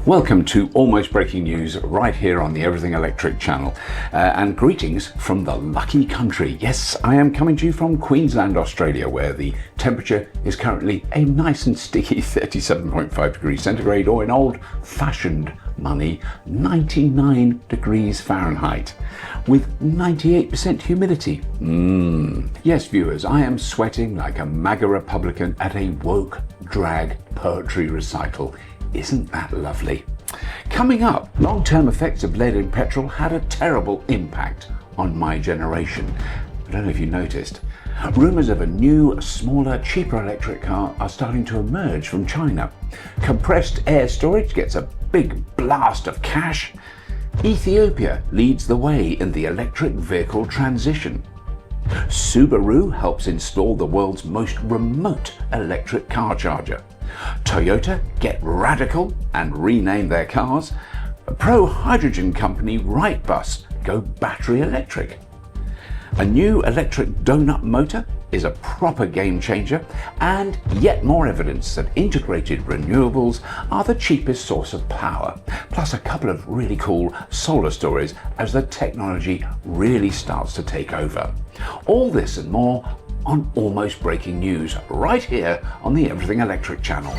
Welcome to Almost Breaking News right here on the Everything Electric channel, and greetings from the lucky country. Yes, I am coming to you from Queensland, Australia, where the temperature is currently a nice and sticky 37.5 degrees centigrade, or in old-fashioned money, 99 degrees Fahrenheit, with 98% humidity. Yes, viewers, I am sweating like a MAGA Republican at a woke drag poetry recital. Isn't that lovely? Coming up, long-term effects of lead in petrol had a terrible impact on my generation. I don't know if you noticed. Rumours of a new, smaller, cheaper electric car are starting to emerge from China. Compressed air storage gets a big blast of cash. Ethiopia leads the way in the electric vehicle transition. Subaru helps install the world's most remote electric car charger. Toyota get radical and rename their cars. Pro-hydrogen company Wrightbus go battery electric. A new electric donut motor is a proper game changer, and yet more evidence that integrated renewables are the cheapest source of power, plus a couple of really cool solar stories as the technology really starts to take over. All this and more on Almost Breaking News right here on the Everything Electric channel.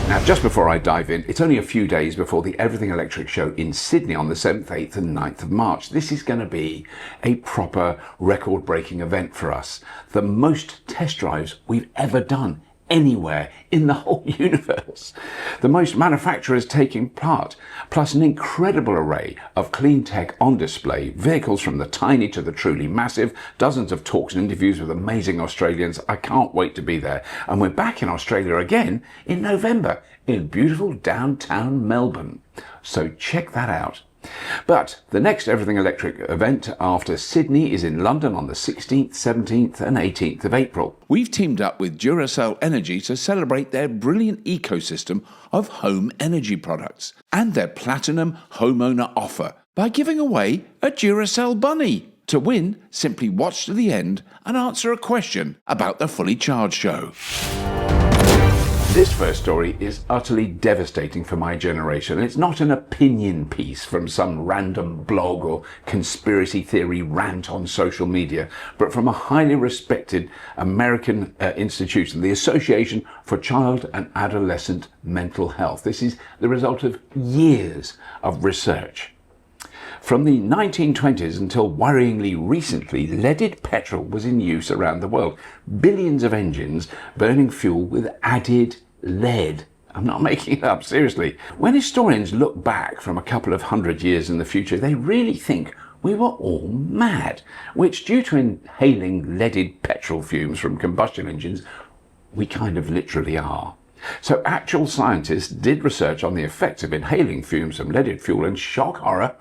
Now, just before I dive in, it's only a few days before the Everything Electric show in Sydney on the 7th, 8th and 9th of March. This is going to be a proper record-breaking event for us. The most test drives we've ever done anywhere in the whole universe. The most manufacturers taking part, plus an incredible array of clean tech on display, vehicles from the tiny to the truly massive, dozens of talks and interviews with amazing Australians. I can't wait to be there. And we're back in Australia again in November in beautiful downtown Melbourne. So check that out. But the next Everything Electric event after Sydney is in London on the 16th, 17th and 18th of April. We've teamed up with Duracell Energy to celebrate their brilliant ecosystem of home energy products and their platinum homeowner offer by giving away a Duracell bunny. To win, simply watch to the end and answer a question about the Fully Charged show. This first story is utterly devastating for my generation. It's not an opinion piece from some random blog or conspiracy theory rant on social media, but from a highly respected American institution, the Association for Child and Adolescent Mental Health. This is the result of years of research. From the 1920s until worryingly recently, leaded petrol was in use around the world. Billions of engines burning fuel with added lead. I'm not making it up, seriously. When historians look back from a couple of hundred years in the future, they really think we were all mad, which, due to inhaling leaded petrol fumes from combustion engines, we kind of literally are. So actual scientists did research on the effects of inhaling fumes from leaded fuel, and shock horror,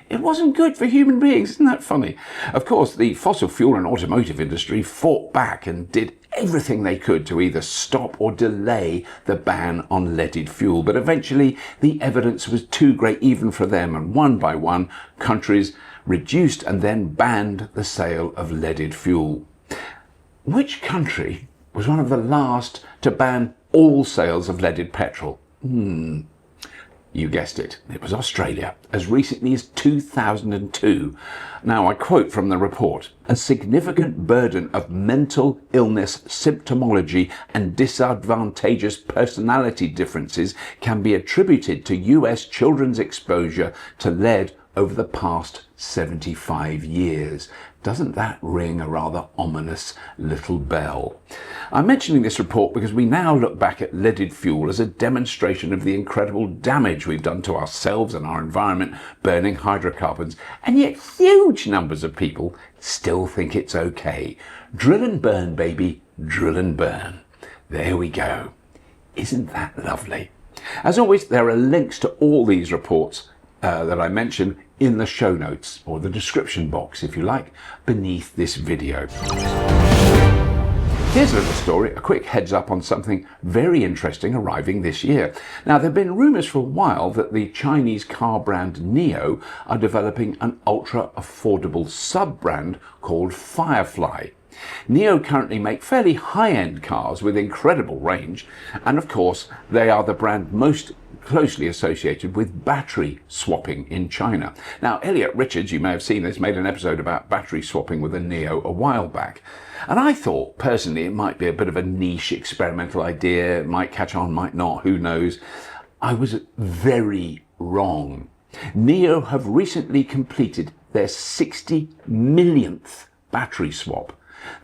it wasn't good for human beings. Isn't that funny? Of course, the fossil fuel and automotive industry fought back and did everything they could to either stop or delay the ban on leaded fuel. But eventually, the evidence was too great even for them, and one by one, countries reduced and then banned the sale of leaded fuel. Which country was one of the last to ban all sales of leaded petrol? You guessed it, it was Australia, as recently as 2002. Now, I quote from the report: "A significant burden of mental illness symptomology and disadvantageous personality differences can be attributed to US children's exposure to lead over the past 75 years. Doesn't that ring a rather ominous little bell? I'm mentioning this report because we now look back at leaded fuel as a demonstration of the incredible damage we've done to ourselves and our environment burning hydrocarbons, and yet huge numbers of people still think it's okay. Drill and burn, baby, drill and burn. There we go. Isn't that lovely? As always, there are links to all these reports that I mention in the show notes, or the description box if you like, beneath this video. Here's a little story, a quick heads up on something very interesting arriving this year. Now, there have been rumours for a while that the Chinese car brand NIO are developing an ultra affordable sub-brand called Firefly. NIO currently make fairly high-end cars with incredible range, and of course they are the brand most closely associated with battery swapping in China. Now, Elliot Richards, you may have seen this, made an episode about battery swapping with a NIO a while back. And I thought, personally, it might be a bit of a niche experimental idea. It might catch on, might not, who knows. I was very wrong. NIO have recently completed their 60 millionth battery swap.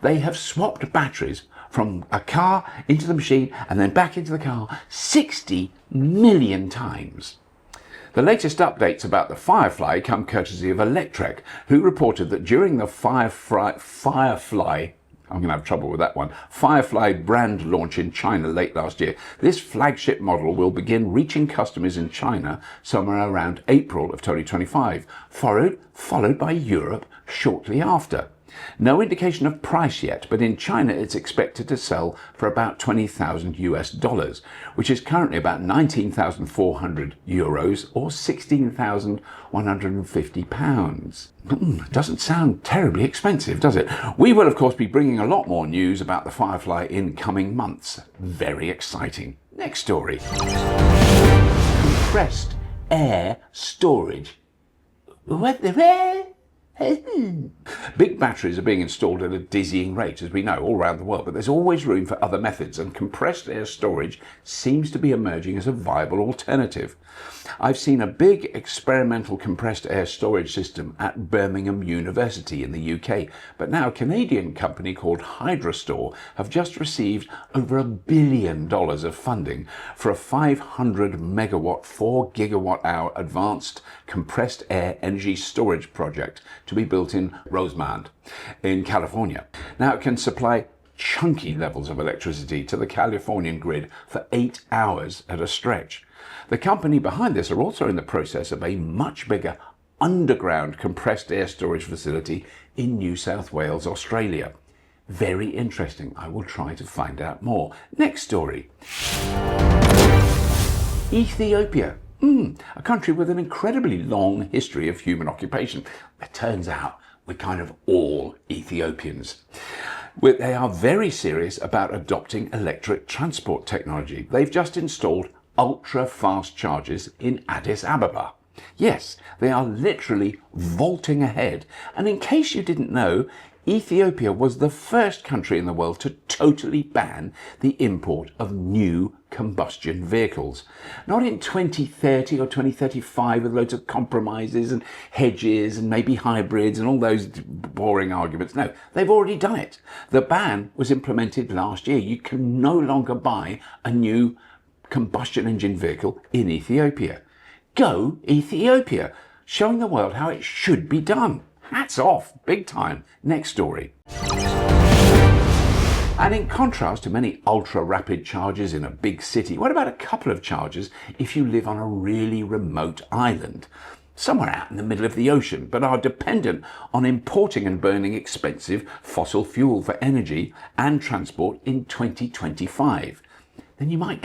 They have swapped batteries from a car into the machine and then back into the car 60 million times. The latest updates about the Firefly come courtesy of Electrek, who reported that during the Firefly, I'm going to have trouble with that one, Firefly brand launch in China late last year, this flagship model will begin reaching customers in China somewhere around April of 2025, followed by Europe shortly after. No indication of price yet, but in China it's expected to sell for about 20,000 US dollars, which is currently about 19,400 euros or 16,150 pounds. Doesn't sound terribly expensive, does it? We will of course be bringing a lot more news about the Firefly in coming months. Very exciting. Next story. Compressed air storage. What the hell? Big batteries are being installed at a dizzying rate, as we know, all around the world, but there's always room for other methods, and compressed air storage seems to be emerging as a viable alternative. I've seen a big experimental compressed air storage system at Birmingham University in the UK, but now a Canadian company called Hydrostore have just received over $1 billion of funding for a 500 megawatt, 4 gigawatt hour advanced compressed air energy storage project to be built in Rosemont in California. Now it can supply chunky levels of electricity to the Californian grid for 8 hours at a stretch. The company behind this are also in the process of a much bigger underground compressed air storage facility in New South Wales, Australia. Very interesting. I will try to find out more. Next story. Ethiopia. A country with an incredibly long history of human occupation. It turns out we're kind of all Ethiopians. They are very serious about adopting electric transport technology. They've just installed ultra-fast chargers in Addis Ababa. Yes, they are literally vaulting ahead. And in case you didn't know, Ethiopia was the first country in the world to totally ban the import of new combustion vehicles. Not in 2030 or 2035 with loads of compromises and hedges and maybe hybrids and all those boring arguments. No, they've already done it. The ban was implemented last year. You can no longer buy a new combustion engine vehicle in Ethiopia. Go Ethiopia, showing the world how it should be done. Hats off, big time. Next story. And in contrast to many ultra-rapid chargers in a big city, what about a couple of chargers if you live on a really remote island, somewhere out in the middle of the ocean, but are dependent on importing and burning expensive fossil fuel for energy and transport in 2025? Then you might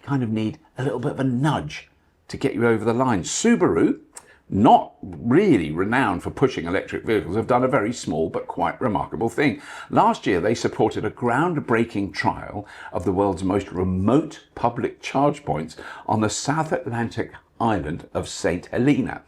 kind of need a little bit of a nudge to get you over the line. Subaru, not really renowned for pushing electric vehicles, have done a very small but quite remarkable thing. Last year, they supported a groundbreaking trial of the world's most remote public charge points on the South Atlantic island of St. Helena,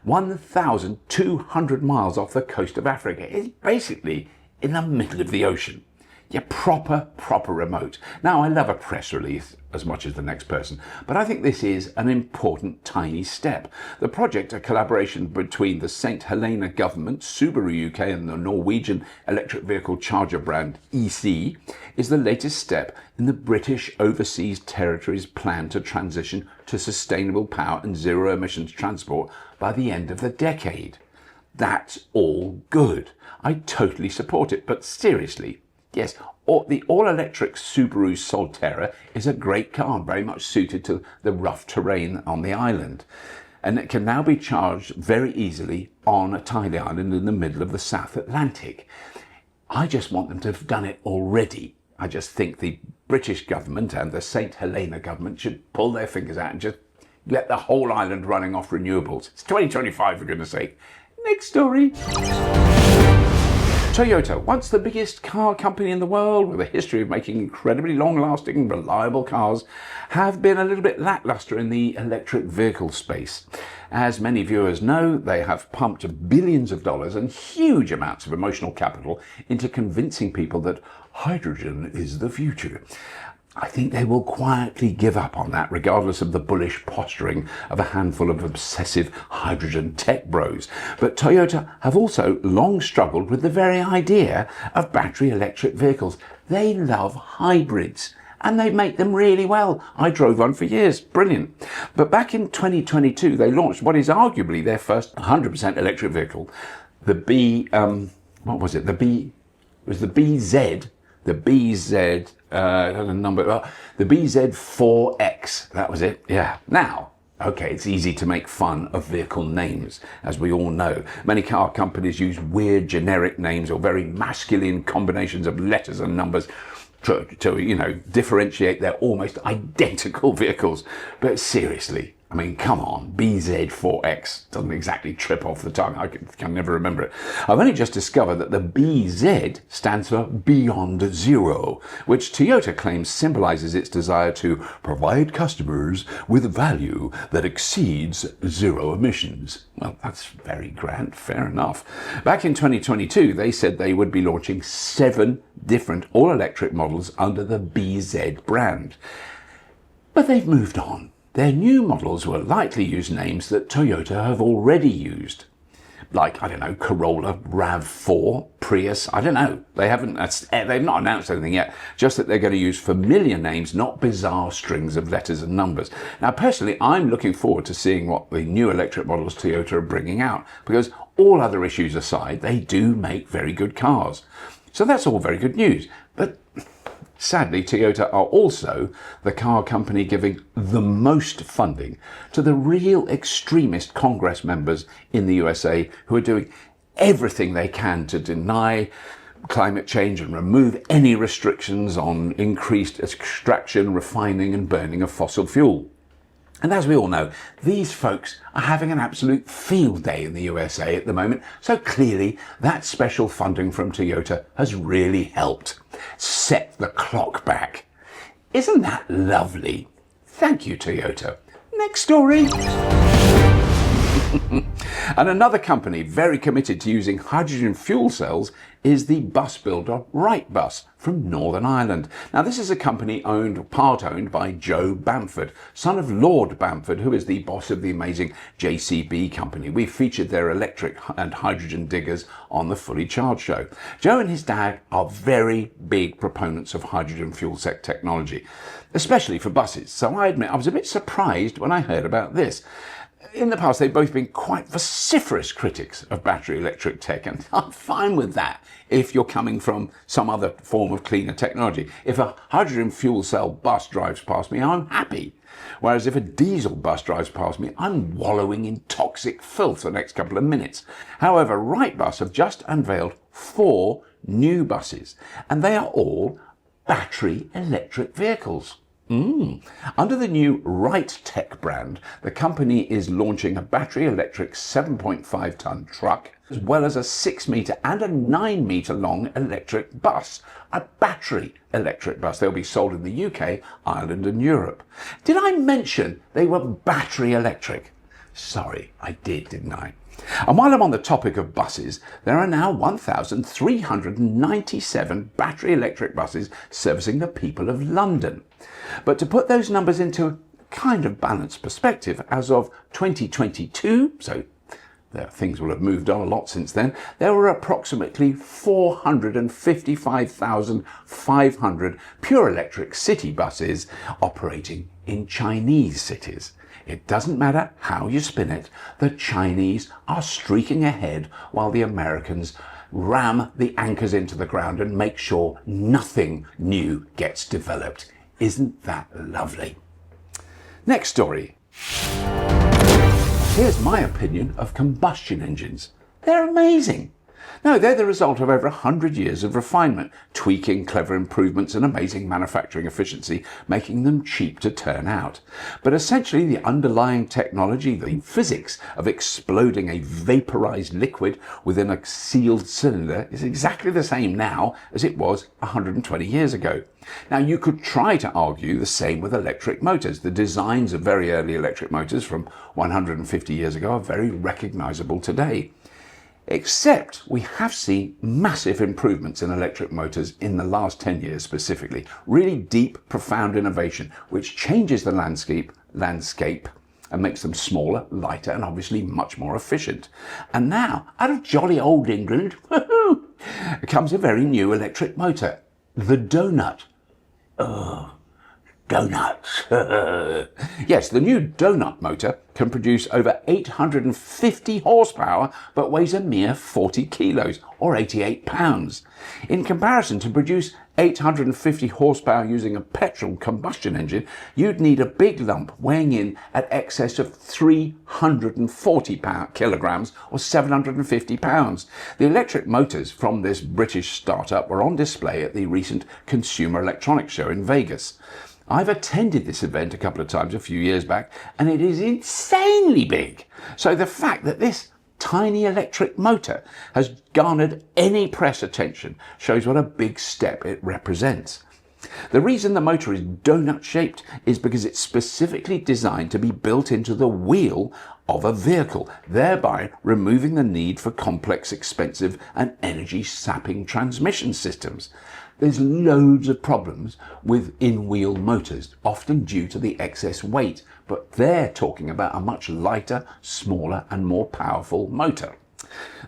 1,200 miles off the coast of Africa. It's basically in the middle of the ocean. Yeah, proper remote. Now, I love a press release as much as the next person, but I think this is an important tiny step. The project, a collaboration between the St. Helena government, Subaru UK and the Norwegian electric vehicle charger brand EC, is the latest step in the British Overseas Territories' plan to transition to sustainable power and zero emissions transport by the end of the decade. That's all good. I totally support it, but seriously, yes, the all-electric Subaru Solterra is a great car, very much suited to the rough terrain on the island. And it can now be charged very easily on a tiny island in the middle of the South Atlantic. I just want them to have done it already. I just think the British government and the St. Helena government should pull their fingers out and just let the whole island running off renewables. It's 2025, for goodness sake. Next story. Toyota, once the biggest car company in the world with a history of making incredibly long-lasting, reliable cars, have been a little bit lackluster in the electric vehicle space. As many viewers know, they have pumped billions of dollars and huge amounts of emotional capital into convincing people that hydrogen is the future. I think they will quietly give up on that, regardless of the bullish posturing of a handful of obsessive hydrogen tech bros. But Toyota have also long struggled with the very idea of battery electric vehicles. They love hybrids, and they make them really well. I drove one for years, brilliant. But back in 2022, they launched what is arguably their first 100% electric vehicle, the the BZ4X, that was it, yeah. Now, okay, it's easy to make fun of vehicle names, as we all know. Many car companies use weird generic names or very masculine combinations of letters and numbers to differentiate their almost identical vehicles. But seriously, I mean, come on, BZ4X doesn't exactly trip off the tongue. I can never remember it. I've only just discovered that the BZ stands for Beyond Zero, which Toyota claims symbolizes its desire to provide customers with value that exceeds zero emissions. Well, that's very grand, fair enough. Back in 2022, they said they would be launching 7 different all-electric models under the BZ brand. But they've moved on. Their new models will likely use names that Toyota have already used. Like, I don't know, Corolla, RAV4, Prius, I don't know. They've not announced anything yet, just that they're going to use familiar names, not bizarre strings of letters and numbers. Now, personally, I'm looking forward to seeing what the new electric models Toyota are bringing out, because all other issues aside, they do make very good cars. So that's all very good news. But sadly, Toyota are also the car company giving the most funding to the real extremist Congress members in the USA who are doing everything they can to deny climate change and remove any restrictions on increased extraction, refining and burning of fossil fuel. And as we all know, these folks are having an absolute field day in the USA at the moment, so clearly that special funding from Toyota has really helped set the clock back. Isn't that lovely? Thank you, Toyota. Next story. And another company very committed to using hydrogen fuel cells is the bus builder Wrightbus from Northern Ireland. Now, this is a company part owned by Joe Bamford, son of Lord Bamford, who is the boss of the amazing JCB company. We've featured their electric and hydrogen diggers on the Fully Charged show. Joe and his dad are very big proponents of hydrogen fuel cell technology, especially for buses. So I admit I was a bit surprised when I heard about this. In the past, they've both been quite vociferous critics of battery electric tech, and I'm fine with that if you're coming from some other form of cleaner technology. If a hydrogen fuel cell bus drives past me, I'm happy. Whereas if a diesel bus drives past me, I'm wallowing in toxic filth the next couple of minutes. However, Wrightbus have just unveiled 4 new buses, and they are all battery electric vehicles. Under the new Wright Tech brand, the company is launching a battery electric 7.5 ton truck, as well as a 6 metre and a 9 metre long electric bus. A battery electric bus. They'll be sold in the UK, Ireland and Europe. Did I mention they were battery electric? Sorry, I did, didn't I? And while I'm on the topic of buses, there are now 1,397 battery electric buses servicing the people of London. But to put those numbers into kind of balanced perspective, as of 2022, so things will have moved on a lot since then, there were approximately 455,500 pure electric city buses operating in Chinese cities. It doesn't matter how you spin it, the Chinese are streaking ahead while the Americans ram the anchors into the ground and make sure nothing new gets developed. Isn't that lovely? Next story. Here's my opinion of combustion engines. They're amazing. No, they're the result of over 100 years of refinement, tweaking, clever improvements and amazing manufacturing efficiency, making them cheap to turn out. But essentially the underlying technology, the physics of exploding a vaporized liquid within a sealed cylinder is exactly the same now as it was 120 years ago. Now, you could try to argue the same with electric motors. The designs of very early electric motors from 150 years ago are very recognizable today. Except we have seen massive improvements in electric motors in the last 10 years specifically. Really deep, profound innovation, which changes the landscape and makes them smaller, lighter, and obviously much more efficient. And now, out of jolly old England, comes a very new electric motor, the doughnut. Donuts. Yes, the new doughnut motor can produce over 850 horsepower but weighs a mere 40 kilos or 88 pounds. In comparison, to produce 850 horsepower using a petrol combustion engine, you'd need a big lump weighing in at excess of 340 kilograms or 750 pounds. The electric motors from this British startup were on display at the recent Consumer Electronics Show in Vegas. I've attended this event a couple of times a few years back, and it is insanely big. So the fact that this tiny electric motor has garnered any press attention shows what a big step it represents. The reason the motor is donut shaped is because it's specifically designed to be built into the wheel of a vehicle, thereby removing the need for complex, expensive and energy sapping transmission systems. There's loads of problems with in-wheel motors, often due to the excess weight, but they're talking about a much lighter, smaller and more powerful motor.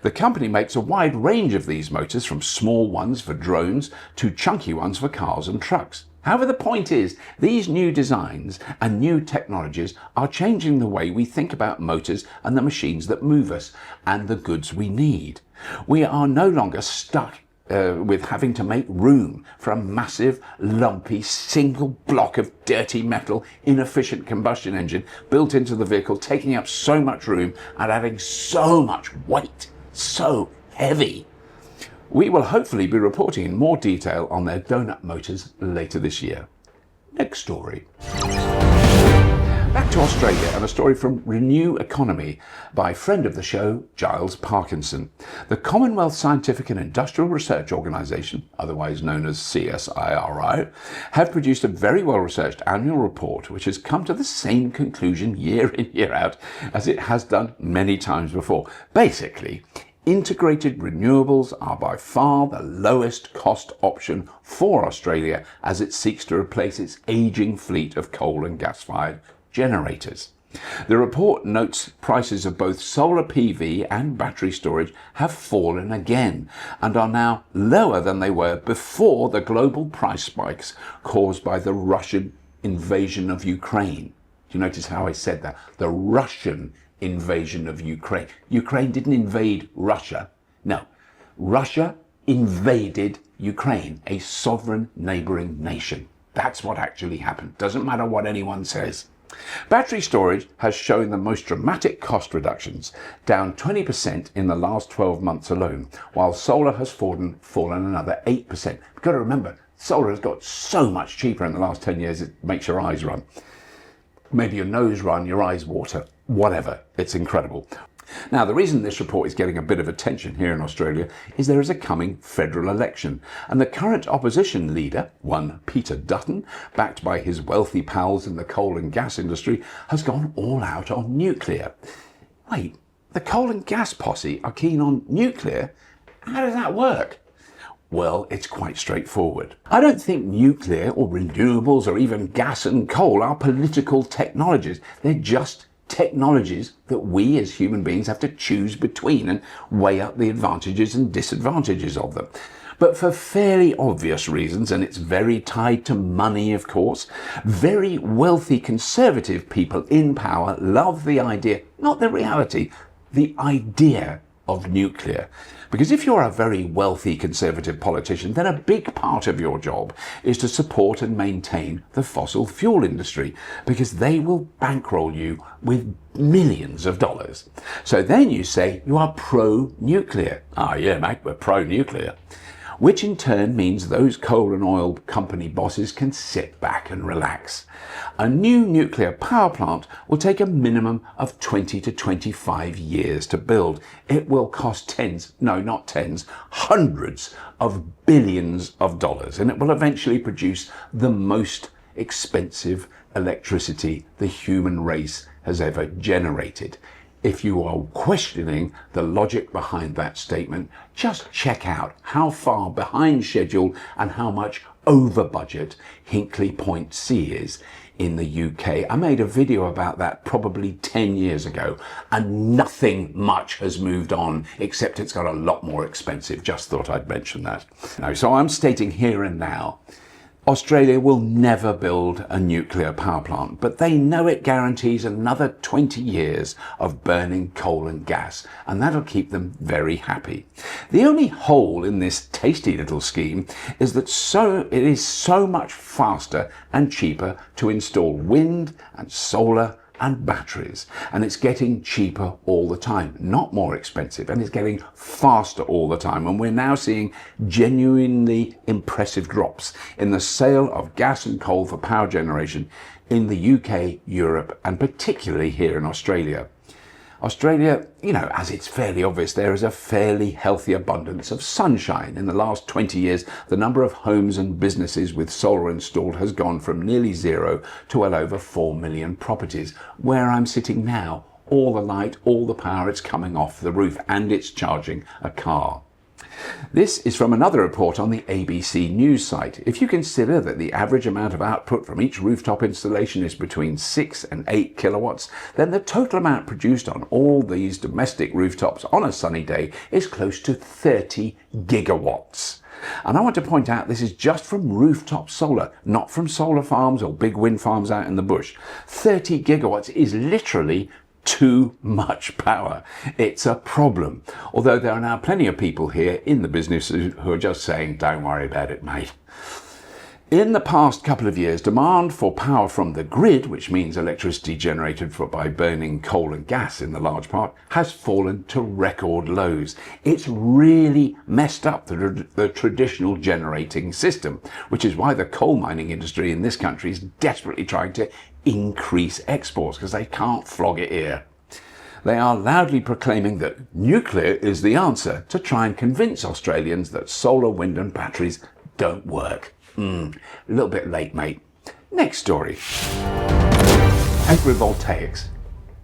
The company makes a wide range of these motors, from small ones for drones to chunky ones for cars and trucks. However, the point is, these new designs and new technologies are changing the way we think about motors and the machines that move us and the goods we need. We are no longer stuck with having to make room for a massive, lumpy, single block of dirty metal, inefficient combustion engine built into the vehicle, taking up so much room and adding so much weight, so heavy. We will hopefully be reporting in more detail on their doughnut motors later this year. Next story. Back to Australia, and a story from Renew Economy by friend of the show, Giles Parkinson. The Commonwealth Scientific and Industrial Research Organisation, otherwise known as CSIRO, have produced a very well-researched annual report which has come to the same conclusion year in, year out as it has done many times before. Basically, integrated renewables are by far the lowest cost option for Australia as it seeks to replace its ageing fleet of coal and gas-fired generators. The report notes prices of both solar PV and battery storage have fallen again and are now lower than they were before the global price spikes caused by the Russian invasion of Ukraine. Do you notice how I said that? The Russian invasion of Ukraine. Ukraine didn't invade Russia. No, Russia invaded Ukraine, a sovereign neighbouring nation. That's what actually happened. Doesn't matter what anyone says. Battery storage has shown the most dramatic cost reductions, down 20% in the last 12 months alone, while solar has fallen another 8%. You've got to remember, solar has got so much cheaper in the last 10 years it makes your eyes run. Maybe your nose run, your eyes water, whatever. It's incredible. Now, the reason this report is getting a bit of attention here in Australia is there is a coming federal election, and the current opposition leader, one Peter Dutton, backed by his wealthy pals in the coal and gas industry, has gone all out on nuclear. Wait, the coal and gas posse are keen on nuclear? How does that work? Well, it's quite straightforward. I don't think nuclear or renewables or even gas and coal are political technologies. They're just technologies that we as human beings have to choose between and weigh up the advantages and disadvantages of them. But for fairly obvious reasons, and it's very tied to money, of course, very wealthy conservative people in power love the idea, not the reality, the idea of nuclear. Because if you're a very wealthy Conservative politician, then a big part of your job is to support and maintain the fossil fuel industry, because they will bankroll you with millions of dollars. So then you say you are pro-nuclear. Ah, yeah, mate, we're pro-nuclear. Which in turn means those coal and oil company bosses can sit back and relax. A new nuclear power plant will take a minimum of 20 to 25 years to build. It will cost hundreds of billions of dollars, and it will eventually produce the most expensive electricity the human race has ever generated. If you are questioning the logic behind that statement, just check out how far behind schedule and how much over budget Hinkley Point C is in the UK. I made a video about that probably 10 years ago, and nothing much has moved on except it's got a lot more expensive. Just thought I'd mention that. No, so I'm stating here and now, Australia will never build a nuclear power plant, but they know it guarantees another 20 years of burning coal and gas, and that'll keep them very happy. The only hole in this tasty little scheme is that it is so much faster and cheaper to install wind and solar and batteries, and it's getting cheaper all the time, not more expensive, and it's getting faster all the time. And we're now seeing genuinely impressive drops in the sale of gas and coal for power generation in the UK, Europe, and particularly here in Australia. Australia, as it's fairly obvious, there is a fairly healthy abundance of sunshine. In the last 20 years, the number of homes and businesses with solar installed has gone from nearly zero to well over 4 million properties. Where I'm sitting now, all the light, all the power, it's coming off the roof, and it's charging a car. This is from another report on the ABC News site. If you consider that the average amount of output from each rooftop installation is between 6 and 8 kilowatts, then the total amount produced on all these domestic rooftops on a sunny day is close to 30 gigawatts. And I want to point out this is just from rooftop solar, not from solar farms or big wind farms out in the bush. 30 gigawatts is literally too much power. It's a problem. Although there are now plenty of people here in the business who are just saying, don't worry about it, mate. In the past couple of years, demand for power from the grid, which means electricity generated by burning coal and gas in the large part, has fallen to record lows. It's really messed up the traditional generating system, which is why the coal mining industry in this country is desperately trying to increase exports, because they can't flog it here. They are loudly proclaiming that nuclear is the answer to try and convince Australians that solar, wind and batteries don't work. A little bit late, mate. Next story. Agrivoltaics.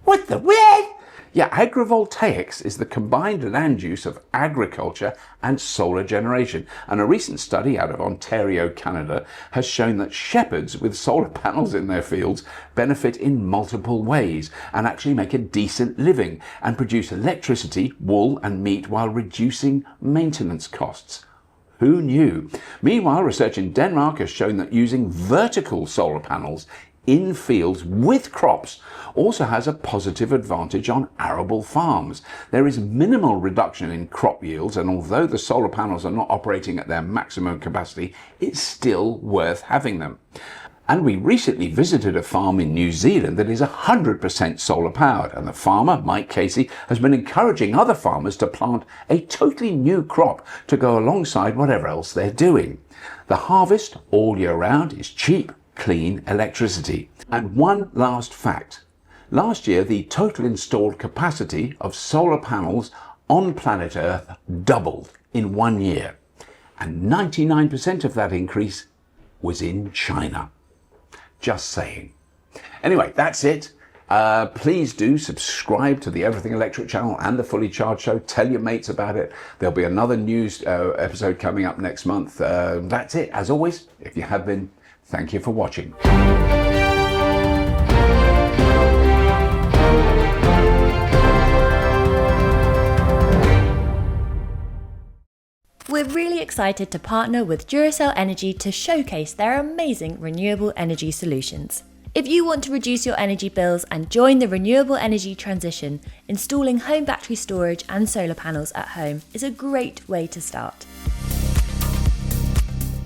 What the what? Yeah, agrivoltaics is the combined land use of agriculture and solar generation. And a recent study out of Ontario, Canada, has shown that shepherds with solar panels in their fields benefit in multiple ways and actually make a decent living and produce electricity, wool and meat while reducing maintenance costs. Who knew? Meanwhile, research in Denmark has shown that using vertical solar panels in fields with crops also has a positive advantage on arable farms. There is minimal reduction in crop yields, and although the solar panels are not operating at their maximum capacity, it's still worth having them. And we recently visited a farm in New Zealand that is 100% solar powered, and the farmer, Mike Casey, has been encouraging other farmers to plant a totally new crop to go alongside whatever else they're doing. The harvest all year round is cheap, clean electricity. And one last fact. Last year, the total installed capacity of solar panels on planet Earth doubled in 1 year. And 99% of that increase was in China. Just saying. Anyway, that's it. Please do subscribe to the Everything Electric channel and the Fully Charged Show. Tell your mates about it. There'll be another news episode coming up next month. That's it. As always, if you have been, thank you for watching. We're really excited to partner with Duracell Energy to showcase their amazing renewable energy solutions. If you want to reduce your energy bills and join the renewable energy transition, installing home battery storage and solar panels at home is a great way to start.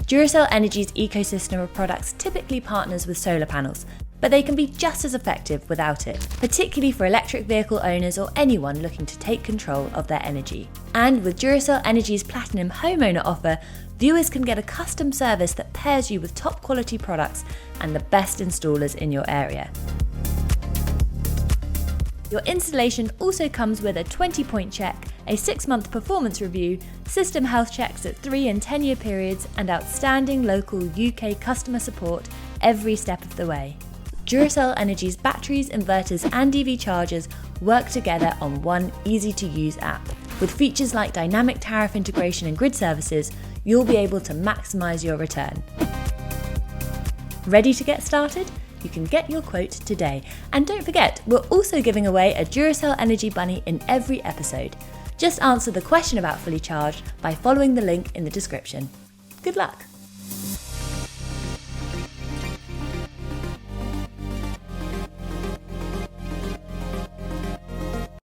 Duracell Energy's ecosystem of products typically partners with solar panels, but they can be just as effective without it, particularly for electric vehicle owners or anyone looking to take control of their energy. And with Duracell Energy's Platinum Homeowner offer, viewers can get a custom service that pairs you with top quality products and the best installers in your area. Your installation also comes with a 20-point check, a 6-month performance review, system health checks at 3 and 10-year periods, and outstanding local UK customer support every step of the way. Duracell Energy's batteries, inverters and EV chargers work together on one easy-to-use app. With features like dynamic tariff integration and grid services, you'll be able to maximise your return. Ready to get started? You can get your quote today. And don't forget, we're also giving away a Duracell Energy Bunny in every episode. Just answer the question about Fully Charged by following the link in the description. Good luck!